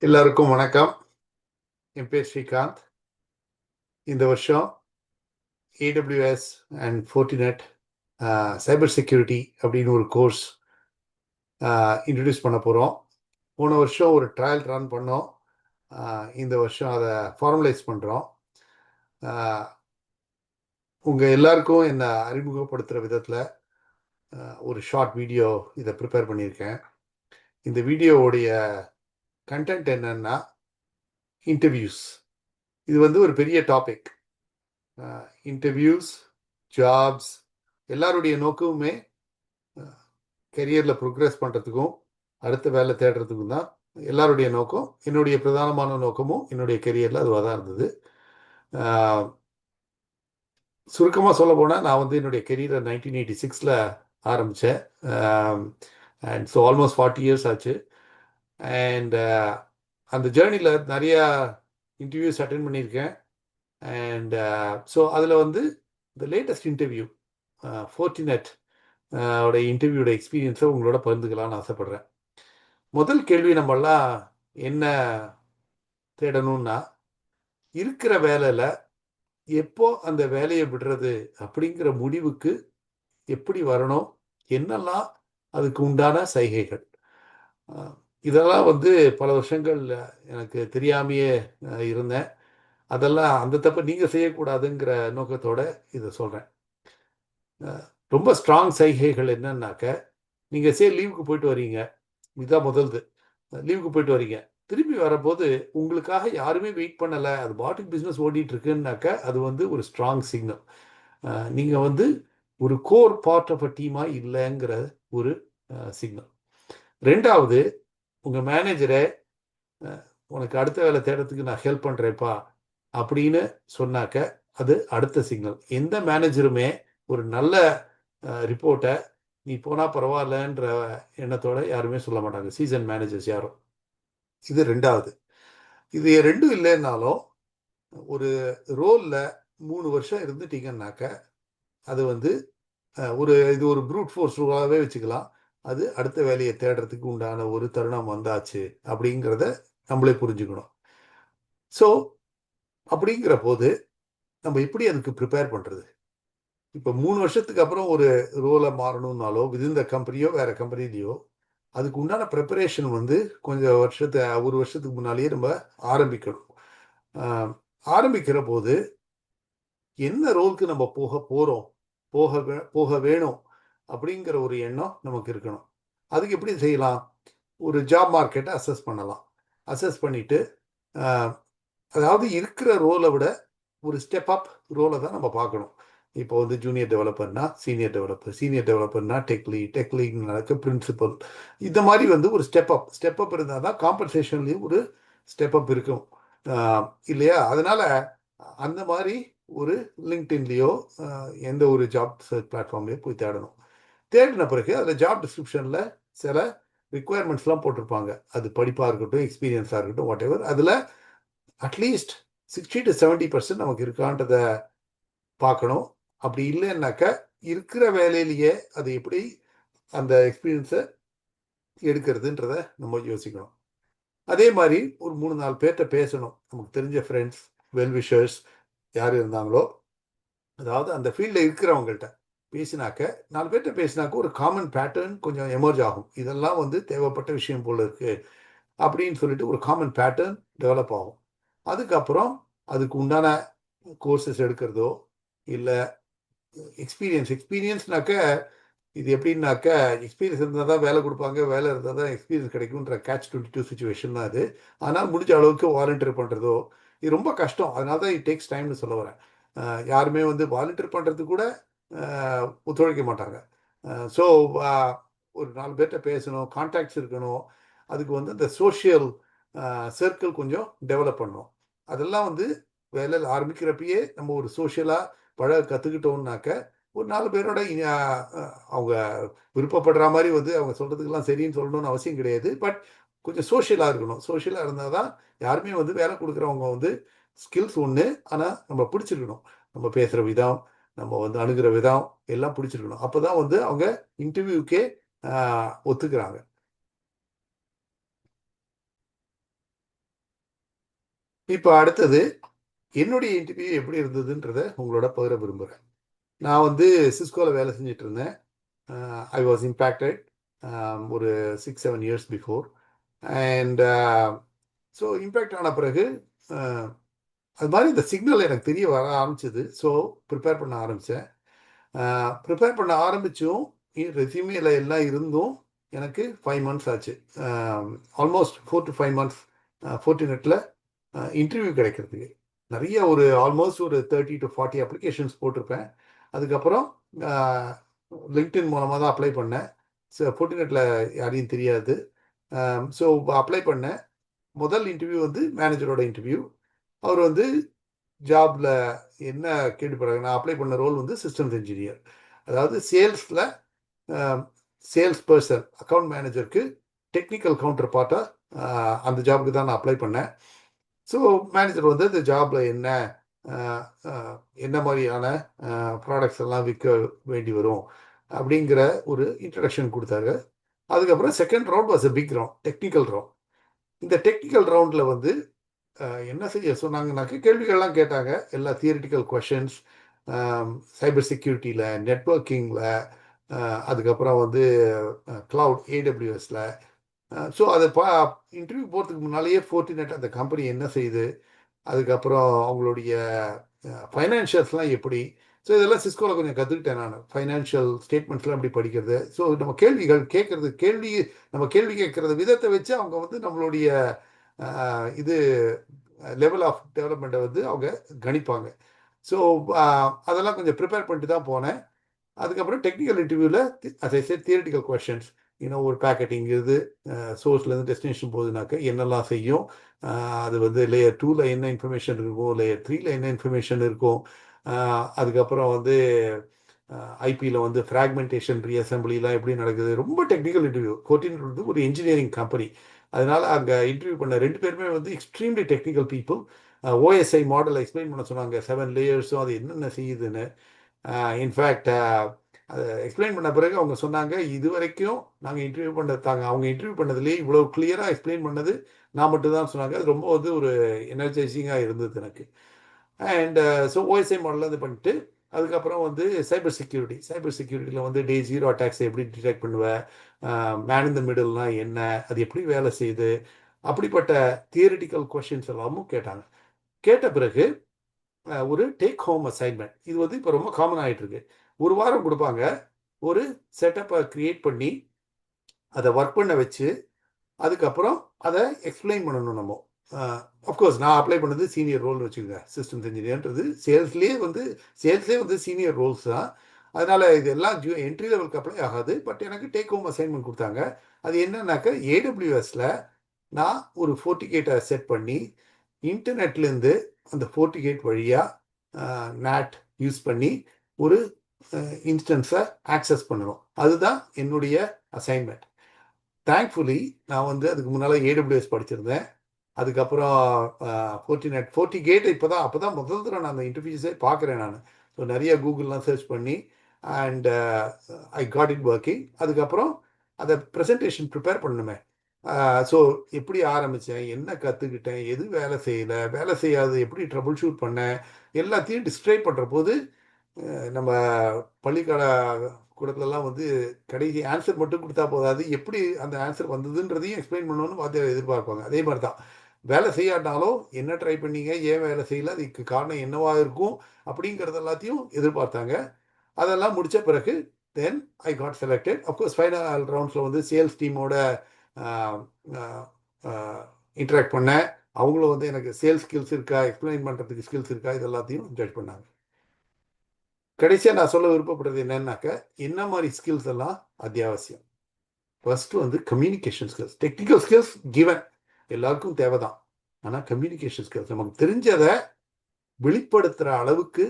எல்லாருக்கும் வணக்கம். என் பேர் ஸ்ரீகாந்த். இந்த வருஷம் AWS and Fortinet cyber security அப்படின்னு ஒரு கோர்ஸ் இன்ட்ரடியூஸ் பண்ண போகிறோம். போன வருஷம் ஒரு ட்ரையல் ரன் பண்ணோம். இந்த வருஷம் அதை ஃபார்மலைஸ் பண்ணுறோம். உங்கள் எல்லாருக்கும் என்னை அறிமுகப்படுத்துகிற விதத்தில் ஒரு ஷார்ட் வீடியோ இதை ப்ரிப்பேர் பண்ணியிருக்கேன். இந்த வீடியோவுடைய கண்டென்ட் என்னன்னா இன்டர்வியூஸ். இது வந்து ஒரு பெரிய டாபிக். இன்டர்வியூஸ், ஜாப்ஸ், எல்லாருடைய நோக்கமுமே கெரியரில் ப்ரோக்ரஸ் பண்ணுறதுக்கும் அடுத்த வேலை தேடுறதுக்கும் தான் எல்லாருடைய நோக்கம். என்னுடைய பிரதானமான நோக்கமும் என்னுடைய கெரியரில் அதுவாக தான் இருந்தது. சுருக்கமாக சொல்ல போனால் நான் வந்து என்னுடைய கெரியரை 1986 ஆரம்பித்தேன். அண்ட் ஸோ ஆல்மோஸ்ட் 40 years ஆச்சு. அண்ட் அந்த ஜேர்னியில் நிறையா இன்டர்வியூஸ் அட்டென்ட் பண்ணியிருக்கேன். அண்ட் ஸோ அதில் வந்து இந்த லேட்டஸ்ட் இன்டர்வியூ Fortinet உடைய இன்டர்வியூட எக்ஸ்பீரியன்ஸை உங்களோட பகிர்ந்துக்கலாம்னு ஆசைப்படுறேன். முதல் கேள்வி நம்மளாம் என்ன தேடணும்னா, இருக்கிற வேலையில் எப்போ அந்த வேலையை விடுறது அப்படிங்கிற முடிவுக்கு எப்படி வரணும், என்னெல்லாம் அதுக்கு உண்டான சைகைகள். இதெல்லாம் வந்து பல வருஷங்கள் எனக்கு தெரியாமையே இருந்தேன். அதெல்லாம் அந்த தப்பை நீங்கள் செய்யக்கூடாதுங்கிற நோக்கத்தோட இதை சொல்கிறேன். ரொம்ப ஸ்ட்ராங் சைகைகள் என்னன்னாக்க, நீங்கள் லீவுக்கு போயிட்டு வரீங்க. இதுதான் முதல்து. லீவுக்கு போயிட்டு வரீங்க, திரும்பி வரப்போது உங்களுக்காக யாருமே வெயிட் பண்ணலை, அது பாட்டுக்கு பிஸ்னஸ் ஓடிட்டு இருக்குன்னாக்க அது வந்து ஒரு ஸ்ட்ராங் சிக்னல். நீங்கள் வந்து ஒரு கோர் பார்ட் ஆஃப் அ டீமாக இல்லைங்கிற ஒரு சிக்னல். ரெண்டாவது, உங்கள் மேனேஜரை உனக்கு அடுத்த வேலை தேடுறதுக்கு நான் ஹெல்ப் பண்ணுறேப்பா அப்படின்னு சொன்னாக்க அது அடுத்த சிக்னல். எந்த மேனேஜருமே ஒரு நல்ல ரிப்போர்ட்டை நீ போனால் பரவாயில்லன்ற எண்ணத்தோட யாருமே சொல்ல மாட்டாங்க, சீசன் மேனேஜர்ஸ் யாரும். இது ரெண்டாவது. இது ரெண்டும் இல்லைன்னாலும் ஒரு ரோலில் 3 வருஷம் இருந்துட்டீங்கன்னாக்க அது வந்து இது ஒரு ப்ரூட் ஃபோர்ஸ் ரூலாகவே வச்சுக்கலாம். அது அடுத்த வேலையை தேடுறதுக்கு உண்டான ஒரு தருணம் வந்தாச்சு அப்படிங்கிறத நம்மளே புரிஞ்சுக்கணும். ஸோ அப்படிங்கிற போது நம்ம எப்படி அதுக்கு ப்ரிப்பேர் பண்ணுறது? இப்போ 3 வருஷத்துக்கு அப்புறம் ஒரு ரோலை மாறணும்னாலோ விதின் த கம்பெனியோ வேற கம்பெனிலையோ அதுக்கு உண்டான ப்ரிப்பரேஷன் வந்து கொஞ்சம் ஒரு வருஷத்துக்கு முன்னாலேயே நம்ம ஆரம்பிக்கணும். ஆரம்பிக்கிற போது என்ன ரோலுக்கு நம்ம போக வேணும் அப்படிங்கிற ஒரு எண்ணம் நமக்கு இருக்கணும். அதுக்கு எப்படி செய்யலாம்? ஒரு ஜாப் மார்க்கெட்டை அசஸ் பண்ணலாம். அசஸ் பண்ணிட்டு அதாவது இருக்கிற ரோலை விட ஒரு ஸ்டெப் அப் ரோலை தான் நம்ம பார்க்கணும். இப்போ வந்து ஜூனியர் டெவலப்பர்னா சீனியர் டெவலப்பர்னா டெக் லீட் நடக்க பிரின்சிபல், இந்த மாதிரி வந்து ஒரு ஸ்டெப் அப் இருந்தால் தான் காம்பன்சேஷன்லேயும் ஒரு ஸ்டெப் அப் இருக்கும் இல்லையா? அதனால அந்த மாதிரி ஒரு லிங்க்டின்லேயோ எந்த ஒரு ஜாப் சர்ச் பிளாட்ஃபார்ம்லேயோ போய் தேடணும். தேடின பிறகு அதில் ஜாப் டிஸ்கிரிப்ஷனில் சில ரிக்குவயர்மெண்ட்ஸ்லாம் போட்டிருப்பாங்க. அது படிப்பாக இருக்கட்டும், எக்ஸ்பீரியன்ஸாக இருக்கட்டும், வாட் எவர். அதில் அட்லீஸ்ட் 60 to 70% நமக்கு இருக்கான்றதை பார்க்கணும். அப்படி இல்லைன்னாக்க இருக்கிற வேலையிலேயே அது எப்படி அந்த எக்ஸ்பீரியன்ஸை எடுக்கிறதுன்றத நம்ம யோசிக்கணும். அதே மாதிரி ஒரு 3-4 பேர்கிட்ட பேசணும். நமக்கு தெரிஞ்ச ஃப்ரெண்ட்ஸ், வெல்விஷர்ஸ் யார் இருந்தாங்களோ, அதாவது அந்த ஃபீல்டில் இருக்கிறவங்கள்ட்ட பேசினாக்க 4 பேர்கிட்ட பேசினாக்க ஒரு காமன் பேட்டர்ன் கொஞ்சம் எமர்ஜ் ஆகும். இதெல்லாம் வந்து தேவைப்பட்ட விஷயம் போல இருக்குது அப்படின்னு சொல்லிட்டு ஒரு காமன் பேட்டர்ன் டெவலப் ஆகும். அதுக்கப்புறம் அதுக்கு உண்டான கோர்சஸ் எடுக்கிறதோ இல்லை எக்ஸ்பீரியன்ஸ்னாக்க இது எப்படின்னாக்க எக்ஸ்பீரியன்ஸ் இருந்தால் தான் வேலை கொடுப்பாங்க, வேலை இருந்தால் தான் எக்ஸ்பீரியன்ஸ் கிடைக்கும்ன்ற catch-22 சுச்சுவேஷன் தான் அது. ஆனால் முடிஞ்ச அளவுக்கு வாலண்டியர் பண்ணுறதோ இது ரொம்ப கஷ்டம். அதனால தான் இட் டேக்ஸ் டைம்னு சொல்ல வரேன். யாருமே வந்து வாலண்டியர் பண்ணுறது கூட ஒத்துழைக்க மாட்டாங்க. ஸோ ஒரு 4 பேர்கிட்ட பேசணும், கான்டாக்ட்ஸ் இருக்கணும். அதுக்கு வந்து இந்த சோஷியல் சர்க்கிள் கொஞ்சம் டெவலப் பண்ணணும். அதெல்லாம் வந்து வேலையில் ஆரம்பிக்கிறப்பயே நம்ம ஒரு சோஷியலாக கற்றுக்கிட்டோம்னாக்க ஒரு 4 பேரோட அவங்க விருப்பப்படுற மாதிரி வந்து அவங்க சொல்கிறதுக்கெல்லாம் சரின்னு சொல்லணும்னு அவசியம் கிடையாது. பட் கொஞ்சம் சோஷியலாக இருக்கணும். சோஷியலாக இருந்தால் தான் யாருமே வந்து வேலை கொடுக்குறவங்க வந்து ஸ்கில்ஸ் ஒன்று, ஆனால் நம்ம பிடிச்சிருக்கணும். நம்ம பேசுகிற விதம், நம்ம வந்து அணுகிற விதம் எல்லாம் பிடிச்சிருக்கணும். அப்போ தான் வந்து அவங்க இன்டர்வியூக்கே ஒத்துக்கிறாங்க. இப்போ அடுத்தது என்னுடைய இன்டர்வியூ எப்படி இருந்ததுன்றதை உங்களோட பகிர விரும்புகிறேன். நான் வந்து சிஸ்கோவில் வேலை செஞ்சுட்டு இருந்தேன். ஐ வாஸ் இம்பேக்டட் ஒரு 6-7 years before. And so impact ஆன பிறகு அது மாதிரி இந்த சிக்னல் எனக்கு தெரிய வர ஆரம்பிச்சது. ஸோ ப்ரிப்பேர் பண்ண ஆரம்பித்தேன். ப்ரிப்பேர் பண்ண ஆரம்பித்தும் ரெசியூமேல எல்லாம் இருந்தும் எனக்கு 5 months ஆச்சு. ஆல்மோஸ்ட் 4 to 5 months ஃபோர்டினெட்டில் இன்டர்வியூ கிடைக்கிறதுக்கு. நிறைய ஒரு ஆல்மோஸ்ட் ஒரு 30 to 40 அப்ளிகேஷன்ஸ் போட்டிருப்பேன். அதுக்கப்புறம் லிங்க்டின் மூலமாக தான் அப்ளை பண்ணேன். ஸோ ஃபோர்டினெட்டில் யாரையும் தெரியாது. ஸோ அப்ளை பண்ணேன். முதல் இன்டர்வியூ வந்து மேனேஜரோட இன்டர்வியூ. அவர் வந்து ஜாப்ல என்ன கேட்டுப்படுறாங்க, நான் அப்ளை பண்ண ரோல் வந்து சிஸ்டம்ஸ் இன்ஜினியர். அதாவது சேல்ஸில் சேல்ஸ் பர்சன், அக்கௌண்ட் மேனேஜருக்கு டெக்னிக்கல் கவுண்டர் பார்ட்டாக அந்த ஜாபுக்கு தான் நான் அப்ளை பண்ணேன். ஸோ மேனேஜர் வந்து இந்த ஜாபில் என்ன மாதிரியான ப்ராடக்ட்ஸ் எல்லாம் விற்க வேண்டி வரும் அப்படிங்கிற ஒரு இன்ட்ரடக்ஷன் கொடுத்தாரு. அதுக்கப்புறம் second round was a big round, technical round. இந்த டெக்னிக்கல் ரவுண்டில் வந்து என்ன செய்ய சொன்னாங்கன்னாக்க கேள்விகள்லாம் கேட்டாங்க. எல்லா தியரிட்டிக்கல் கொஷின்ஸ், சைபர் செக்யூரிட்டியில், நெட்வொர்க்கிங்கில், அதுக்கப்புறம் வந்து கிளவுட் ஏடபிள்யூஎஸில். ஸோ அதை இன்டர்வியூ போகிறதுக்கு முன்னாலேயே ஃபோர்டினெட் அந்த கம்பெனி என்ன செய்யுது, அதுக்கப்புறம் அவங்களுடைய ஃபைனான்ஷியல்ஸ்லாம் எப்படி. ஸோ இதெல்லாம் சிஸ்கோவில் கொஞ்சம் கற்றுக்கிட்டேன் நான். ஃபைனான்ஷியல் ஸ்டேட்மெண்ட்ஸ்லாம் எப்படி படிக்கிறது. ஸோ நம்ம கேள்விகள் கேட்குறது, நம்ம கேள்வி கேட்குறது விதத்தை வச்சு அவங்க வந்து நம்மளுடைய இது லெவல் ஆஃப் டெவலப்மெண்ட்டை வந்து அவங்க கணிப்பாங்க. ஸோ அதெல்லாம் கொஞ்சம் ப்ரிப்பேர் பண்ணிட்டு தான் போனேன். அதுக்கப்புறம் டெக்னிக்கல் இன்டர்வியூவில் அதை தியரிட்டிக்கல் கொஷின்ஸ், இன்னும் ஒரு பேக்கெட்டிங் இது சோர்ஸ்லேருந்து டெஸ்டினேஷன் போகுதுனாக்க என்னெல்லாம் செய்யும், அது வந்து லேயர் 2ல என்ன இன்ஃபர்மேஷன் இருக்கும், லேயர் 3ல என்ன இன்ஃபர்மேஷன் இருக்கும், அதுக்கப்புறம் வந்து ஐபியில் வந்து ஃப்ராக்மெண்டேஷன் ரீஅசம்பிளிலாம் எப்படி நடக்குது. ரொம்ப டெக்னிக்கல் இன்டர்வியூ. 14 வந்து ஒரு இன்ஜினியரிங் கம்பெனி. அதனால் அங்கே இன்டர்வியூ பண்ண 2 பேருமே வந்து extremely technical people. OSI model explain பண்ண சொன்னாங்க, 7 லேயர்ஸும் அது என்னென்ன செய்யுதுன்னு. இன்ஃபேக்ட் அதை எக்ஸ்பிளைன் பண்ண பிறகு அவங்க சொன்னாங்க, இது வரைக்கும் நாங்கள் இன்டர்வியூ பண்ணதாங்க, அவங்க இன்டர்வியூ பண்ணதுலேயே இவ்வளோ கிளியராக எக்ஸ்பிளைன் பண்ணது நான் மட்டும்தான் சொன்னாங்க. அது ரொம்ப வந்து ஒரு எனர்ஜைசிங்காக இருந்தது எனக்கு. அண்ட் ஸோ ஓஎஸ்ஐ மாடலில் இது பண்ணிட்டு அதுக்கப்புறம் வந்து சைபர் செக்யூரிட்டியில் வந்து டே 0 அட்டாக்ஸை எப்படி டிடெக்ட் பண்ணுவேன், மேன் இன் த மிடில்னால் என்ன, அது எப்படி வேலை செய்யுது, அப்படிப்பட்ட தியரிட்டிக்கல் கொஷின்ஸ் எல்லாமும் கேட்டாங்க. கேட்ட பிறகு ஒரு டேக் ஹோம் அசைன்மெண்ட், இது வந்து இப்போ ரொம்ப காமன் ஆகிட்டு இருக்கு. ஒரு வாரம் கொடுப்பாங்க. ஒரு செட்டப்பை கிரியேட் பண்ணி அதை ஒர்க் பண்ண வச்சு அதுக்கப்புறம் அதை எக்ஸ்பிளைன் பண்ணணும் நம்ம. அஃப்கோர்ஸ் நான் அப்ளை பண்ணது சீனியர் ரோல் வச்சுக்கோங்க. சிஸ்டம்ஸ் இன்ஜினியர்ன்றது சேல்ஸ்லேயே வந்து சீனியர் ரோல்ஸ் தான். அதனால் இதெல்லாம் என்ட்ரி லெவலுக்கு அப்ளை ஆகாது. பட் எனக்கு டேக் ஹோம் அசைன்மெண்ட் கொடுத்தாங்க. அது என்னன்னாக்க ஏடபிள்யூஎஸில் நான் ஒரு ஃபோர்டிகேட்டை செட் பண்ணி இன்டர்நெட்லேருந்து அந்த ஃபோர்டிகேட் வழியாக நேட் யூஸ் பண்ணி ஒரு இன்ஸ்டன்ஸை ஆக்சஸ் பண்ணணும். அதுதான் என்னுடைய அசைன்மெண்ட். தேங்க்ஃபுல்லி நான் வந்து அதுக்கு முன்னால் ஏடபிள்யூஎஸ் படிச்சிருந்தேன். அதுக்கப்புறம் ஃபோர்டிகேட் அப்போ தான் முதல் தடவை நான் அந்த இன்டர்வியூஸே பார்க்குறேன் நான். ஸோ நிறைய கூகுள்லாம் சர்ச் பண்ணி and I got it working. அதுக்கப்புறம் அதை ப்ரெசன்டேஷன் ப்ரிப்பேர் பண்ணணுமே. ஸோ எப்படி ஆரம்பித்தேன், என்ன கற்றுக்கிட்டேன், எது வேலை செய்யலை, வேலை செய்யாது எப்படி ட்ரபுள் ஷூட் பண்ணேன், எல்லாத்தையும் டிஸ்கிரைப் பண்ணுற போது நம்ம பள்ளிக்கால கூடத்துலலாம் வந்து கடைசி ஆன்சர் மட்டும் கொடுத்தா போதாது, எப்படி அந்த ஆன்சர் வந்ததுன்றதையும் எக்ஸ்பிளைன் பண்ணணும்னு வாத்தியார் எதிர்பார்ப்பாங்க. அதே மாதிரி தான் வேலை செய்யாட்டாலும் என்ன ட்ரை பண்ணீங்க, ஏன் வேலை செய்யல, அதுக்கு காரணம் என்னவாக இருக்கும் அப்படிங்கிறது எல்லாத்தையும் எதிர்பார்த்தாங்க. அதெல்லாம் முடித்த பிறகு then I got selected. Of course final ரவுண்ட்ஸில் வந்து சேல்ஸ் டீமோட இன்ட்ராக்ட் பண்ணேன். அவங்களும் வந்து எனக்கு சேல்ஸ் ஸ்கில்ஸ் இருக்கா, எக்ஸ்பிளைன் பண்ணுறதுக்கு ஸ்கில்ஸ் இருக்கா, இது எல்லாத்தையும் ஜட்ஜ் பண்ணாங்க. கடைசியாக நான் சொல்ல விருப்பப்படுறது என்னன்னாக்க, என்ன மாதிரி ஸ்கில்ஸ் எல்லாம் அத்தியாவசியம். ஃபர்ஸ்ட் வந்து communication skills. Technical skills given, எல்லாருக்கும் தேவை தான். ஆனால் கம்யூனிகேஷன் ஸ்கில்ஸ், நமக்கு தெரிஞ்சதை வெளிப்படுத்துகிற அளவுக்கு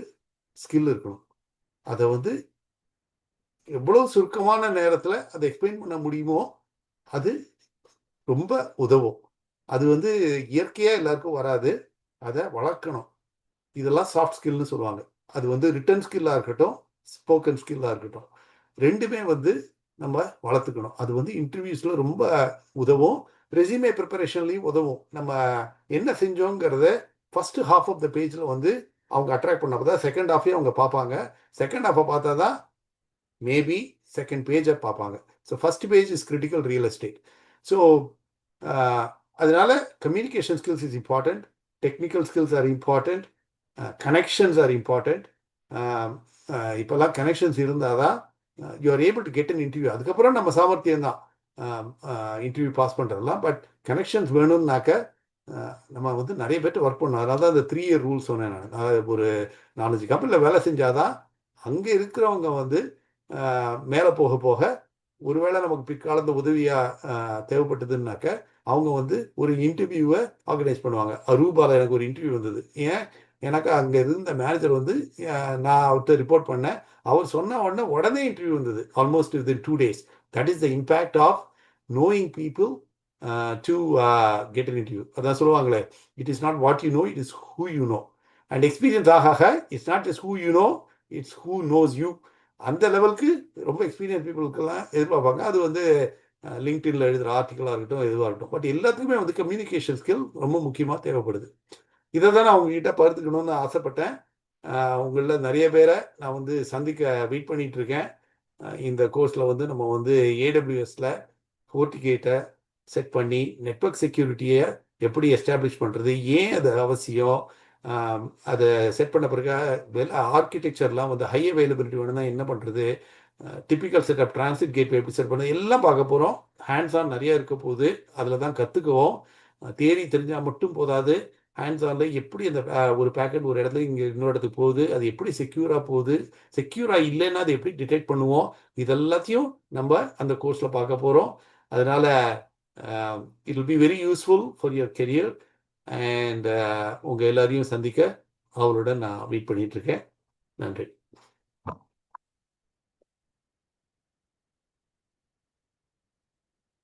ஸ்கில் இருக்கணும். அதை வந்து எவ்வளோ சுருக்கமான நேரத்தில் அதை எக்ஸ்பிளைன் பண்ண முடியுமோ அது ரொம்ப உதவும். அது வந்து இயற்கையாக எல்லாருக்கும் வராது, அதை வளர்க்கணும். இதெல்லாம் சாஃப்ட் ஸ்கில்னு சொல்லுவாங்க. அது வந்து ரிட்டன் ஸ்கில்லாக இருக்கட்டும், ஸ்போக்கன் ஸ்கில்லாக இருக்கட்டும், ரெண்டுமே வந்து நம்ம வளர்த்துக்கணும். அது வந்து இன்டர்வியூஸில் ரொம்ப உதவும். ரெசியூமே ப்ரிப்பரேஷன்லையும் உதவும். நம்ம என்ன செஞ்சோங்கிறத ஃபர்ஸ்ட் ஹாஃப் ஆஃப் த பேஜில் வந்து அவங்க அட்ராக்ட் பண்ண தான் செகண்ட் ஹாஃபையும் அவங்க பார்ப்பாங்க. செகண்ட் ஹாஃபை பார்த்தா தான் மேபி செகண்ட் பேஜை பார்ப்பாங்க. So first page is critical real estate. So அதனால communication skills is important, technical skills are important, connections are important. இப்போல்லாம் கனெக்ஷன்ஸ் இருந்தால் தான் you are able to get an interview. அதுக்கப்புறம் நம்ம சாமர்த்தியம் தான் இன்டர்வியூ பாஸ் பண்ணுறதுலாம். பட் கனெக்ஷன்ஸ் வேணும்னாக்க நம்ம வந்து நிறைய பேர்ட்டு ஒர்க் பண்ணணும். அதனால தான் அந்த 3 இயர் ரூல் சொன்னேன் நான். அதாவது ஒரு 4-5 கம்பெனியில் வேலை செஞ்சாதான் அங்கே இருக்கிறவங்க வந்து மேலே போக போக ஒருவேளை நமக்கு பிற்காலத்து உதவியாக தேவைப்பட்டதுன்னாக்க அவங்க வந்து ஒரு இன்டர்வியூவை ஆர்கனைஸ் பண்ணுவாங்க. அரூபாவில் எனக்கு ஒரு இன்டர்வியூ வந்தது. ஏன்? எனக்கு அங்கே இருந்த மேனேஜர் வந்து நான் அவர்கிட்ட ரிப்போர்ட் பண்ணேன். அவர் சொன்ன உடனே இன்டர்வியூ வந்தது, almost within 2 days. That is the impact of knowing people to get an interview. அதான் சொல்லுவாங்களே, it is not what you know, it is who you know. And experience ஆக it's not just who you know, it's who knows you. அந்த லெவலுக்கு ரொம்ப experience பீப்புளுக்கெல்லாம் எதிர்பார்ப்பாங்க. அது வந்து லிங்க்டின்ல எழுதுகிற ஆர்டிக்கலாக இருக்கட்டும், எதுவாக இருக்கட்டும். பட் எல்லாத்துக்குமே வந்து கம்யூனிகேஷன் ஸ்கில் ரொம்ப முக்கியமாக தேவைப்படுது. இதை தான் நான் உங்ககிட்ட பகிர்ந்துக்கணும்னு ஆசைப்பட்டேன். உங்களில் நிறைய பேரை நான் வந்து சந்திக்க வெயிட் பண்ணிட்டு இருக்கேன். இந்த கோர்ஸில் வந்து நம்ம வந்து ஏடபிள்யூஎஸில் ஃபோர்டிகேட்டை செட் பண்ணி நெட்வொர்க் செக்யூரிட்டியை எப்படி எஸ்டாப்ளிஷ் பண்ணுறது, ஏன் அது அவசியம், அதை செட் பண்ண பிறகு ஆர்கிடெக்சர்லாம் வந்து ஹை அவைலபிலிட்டி வேணும்னா என்ன பண்ணுறது, டிப்பிக்கல் செட்டப் டிரான்சிட் கேட்வே எப்படி செட் பண்ணுறது எல்லாம் பார்க்க போகிறோம். ஹேண்ட்ஸ் ஆன் நிறையா இருக்க போகுது, அதில் தான் கற்றுக்குவோம். தியரி தெரிஞ்சால் மட்டும் போதாது, ஹேண்ட்ஸ் ஆனில் எப்படி அந்த ஒரு பேக்கெட் ஒரு இடத்துல இங்கே இன்னொரு இடத்துக்கு போகுது, அது எப்படி செக்யூராக போகுது, செக்யூராக இல்லைன்னா அதை எப்படி டிடெக்ட் பண்ணுவோம், இதெல்லாத்தையும் நம்ம அந்த கோர்ஸில் பார்க்க போகிறோம். அதனால் it will be very useful for your career. And உங்கள் எல்லாரையும் சந்திக்க அவருடன் நான் வெயிட் பண்ணிகிட்ருக்கேன். நன்றி.